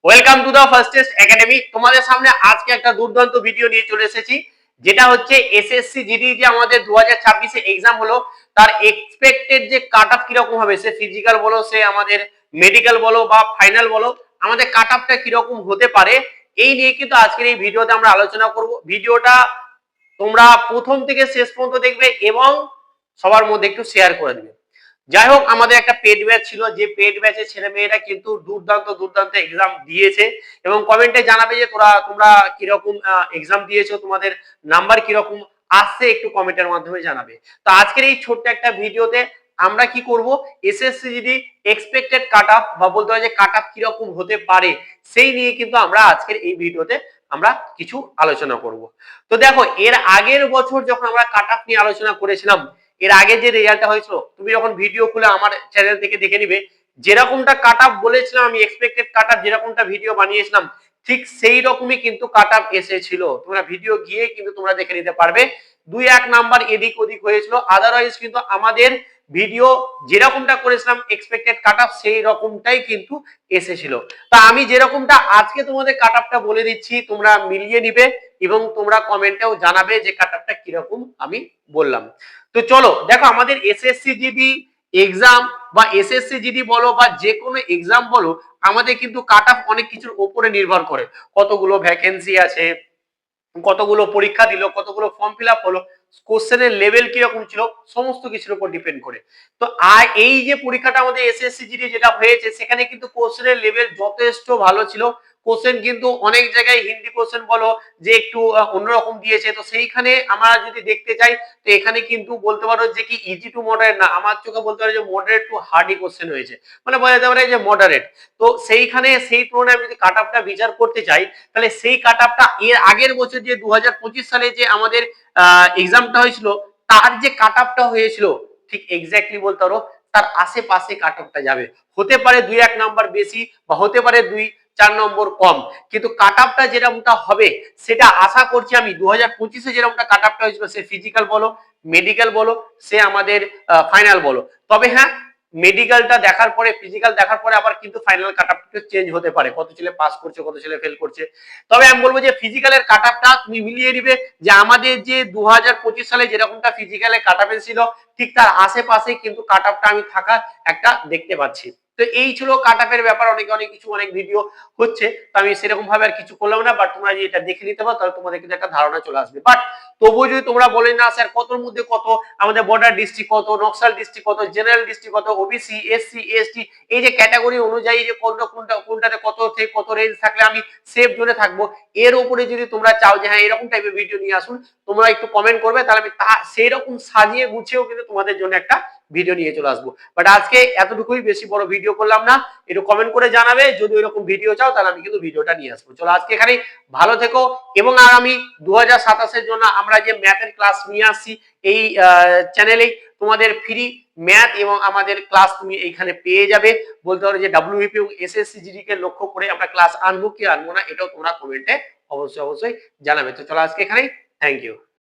Welcome to the first test academy. তোমাদের সামনে আজকে একটা দুর্দান্ত ভিডিও নিয়ে চলে এসেছি, যেটা হচ্ছে এসএসসি জিডি যে আমাদের 2026 এ এক্সাম হলো, তার এক্সপেক্টেড যে কাট অফ কিরকম হবে, সে ফিজিক্যাল বলো, সে আমাদের মেডিকেল বলো বা ফাইনাল বলো, আমাদের কাট অফটা কিরকম হতে পারে, এই নিয়ে কিন্তু আজকের এই ভিডিওতে আমরা আলোচনা করব। ভিডিওটা তোমরা প্রথম থেকে শেষ পর্যন্ত দেখবে এবং সবার মধ্যে একটু শেয়ার করে দিবে। যাই হোক, আমাদের একটা পেড ব্যাচ ছিল, যে পেড ব্যাচের ছেলে মেয়েরা কিন্তু দুর্দান্ত দুর্দান্ত এক্সাম দিয়েছে এবং কমেন্টে জানাবে যে তোমরা কিরকম এক্সাম দিয়েছো, তোমাদের নাম্বার কিরকম আসছে, একটু কমেন্টের মাধ্যমে জানাবে। তো আজকের এই ছোট্ট একটা ভিডিওতে আমরা কি করব, SSC GD expected cut off বা বলতে হয় যে কাট অফ কিরকম হতে পারে, সেই নিয়ে কিন্তু আমরা আজকের এই ভিডিওতে আমরা কিছু আলোচনা করব। তো দেখো, এর আগের বছর যখন আমরা কাট অফ নিয়ে আলোচনা করেছিলাম, এর আগে যে রেজাল্টটা হয়েছিল, তুমি যখন ভিডিও খুলে আমার চ্যানেল থেকে দেখে নিবে, যেরকমটা কাট অফ বলেছিলাম আমি, এক্সপেক্টেড কাট অফ যেরকমটা ভিডিও বানিয়েছিলাম, ঠিক সেই রকমই কিন্তু কাট অফ এসেছিল। তোমরা ভিডিও গিয়ে কিন্তু তোমরা দেখে নিতে পারবে, 2-1 নাম্বার এদিক ওদিক হয়েছিল, আদারওয়াইজ কিন্তু আমাদের ভিডিও যেরকমটা করেছিলাম এক্সপেক্টেড কাট অফ সেই রকমটাই কিন্তু এসেছিল। তা আমি যেরকমটা আজকে তোমাদের কাট অফটা বলে দিচ্ছি, তোমরা মিলিয়ে নিবে এবং তোমরা কমেন্টেও জানাবে যে কাট অফটা কিরকম আমি বললাম। তো চলো দেখো, আমাদের এসএসসি জিডি এক্সাম বা এসএসসি জিডি বলো বা যে কোনো এক্সাম বলো, আমাদের কিন্তু কাট অফ অনেক কিছুর উপরে নির্ভর করে। কতগুলো ভ্যাকেন্সি আছে, কতগুলো পরীক্ষা দিল, কতগুলো ফর্ম ফিল আপ হলো, কোশ্চেনের লেভেল কিরকম ছিল, সমস্ত কিছুর উপর ডিপেন্ড করে। তো আর এই যে পরীক্ষাটা আমাদের এসএসসি জিডি যেটা হয়েছে, সেখানে কিন্তু কোশ্চেনের লেভেল যথেষ্ট ভালো ছিল। কোশ্চেন কিন্তু অনেক জায়গায় হিন্দি কোশ্চেন বলো যে একটু অন্যরকম দিয়েছে, তো সেইখানে আমরা যদি দেখতে চাই, তো এখানে কিন্তু বলতে পারো যে কি ইজি টু মডারেট না, আমার চোখে বলতে পারো যে মডারেট টু হার্ডি কোশ্চেন হয়েছে, মানে বলা যেতে পারে যে মডারেট। তো সেইখানে সেই তুলনায় আমি যদি কাট অফটা বিচার করতে চাই, তাহলে সেই কাট অফটা এর আগের বছর যে 2025 সালে যে আমাদের এক্সামটা হয়েছিল, তার যে কাট অফটা হয়েছিল, ঠিক এক্স্যাক্টলি বলতে পারো তার আশেপাশে কাট অফটা যাবে। হতে পারে 2-1 নাম্বার বেশি বা হতে পারে 2-4 নম্বর কম, কিন্তু কাট অফটা যেরকমটা হবে সেটা আশা করছি আমি 2025 এ যেরকমটা কাট অফটা হয়েছিল, সে ফিজিক্যাল বলো, মেডিকেল বলো, সে আমাদের ফাইনাল বলো। তবে হ্যাঁ, মেডিকেলটা দেখার পরে, ফিজিক্যাল দেখার পরে আবার কিন্তু ফাইনাল কাট অফটা চেঞ্জ হতে পারে, কত ছেলে পাস করছে, কত ছেলে ফেল করছে। তবে আমি বলবো যে ফিজিক্যালের কাট অফটা তুমি মিলিয়ে নিবে, যে আমাদের যে 2025 সালে যেরকমটা ফিজিক্যালে কাট অফ ছিল, ঠিক তার আশেপাশে কিন্তু কাট অফটা আমি থাকা একটা দেখতে পাচ্ছি। তো এই ছিল কাট অফের ব্যাপার। অনেক কিছু অনেক ভিডিও হচ্ছে, তো আমি সেরকম ভাবে আর কিছু করলাম না, বাট তোমরা যদি এটা দেখে নিতে পারো, তাহলে তোমাদের কিন্তু একটা ধারণা চলে আসবে। বাট তবুও যদি তোমরা বলে না স্যার কতর মধ্যে কত, আমাদের বর্ডার ডিস্ট্রিক্ট কত, নকশাল ডিস্ট্রিক্ট কত, জেনারেল ডিস্ট্রিক্ট কত, ওবিসি, এসসি, এসটি, এই যে ক্যাটাগরি অনুযায়ী যে কোনটাতে কত থেকে কত রেঞ্জ থাকলে আমি সেফ জোনে থাকবো, এর উপরে যদি তোমরা চাও যে হ্যাঁ এরকম টাইপের ভিডিও নিয়ে আসুন, তোমরা একটু কমেন্ট করবে, তাহলে আমি সেই রকম সাজিয়ে গুছিয়েও কিন্তু তোমাদের জন্য একটা ভিডিও নিয়ে চলে আসবো। বাট আজকে এতটুকুই, বেশি বড় ভিডিও করলাম না। একটু কমেন্ট করে জানাবে যদি এরকম ভিডিও চাও, তাহলে আমি কিন্তু ভিডিওটা নিয়ে আসবো। চলো আজকে এখানেই, ভালো থেকো। এবং আগামী 2027 এর জন্য আমরা যে ম্যাথের ক্লাস নিয়ে আসছি এই চ্যানেলেই, তোমাদের ফ্রি ম্যাথ এবং আমাদের ক্লাস তুমি এইখানে পেয়ে যাবে। বলতে পারো যে ডব্লিউবিপি এবং এসএসসি জিডি কে লক্ষ্য করে আমরা ক্লাস আনবো কি আনবো না, এটাও তোমরা কমেন্টে অবশ্যই জানাবে। তো চলো আজকে এখানেই, থ্যাংক ইউ।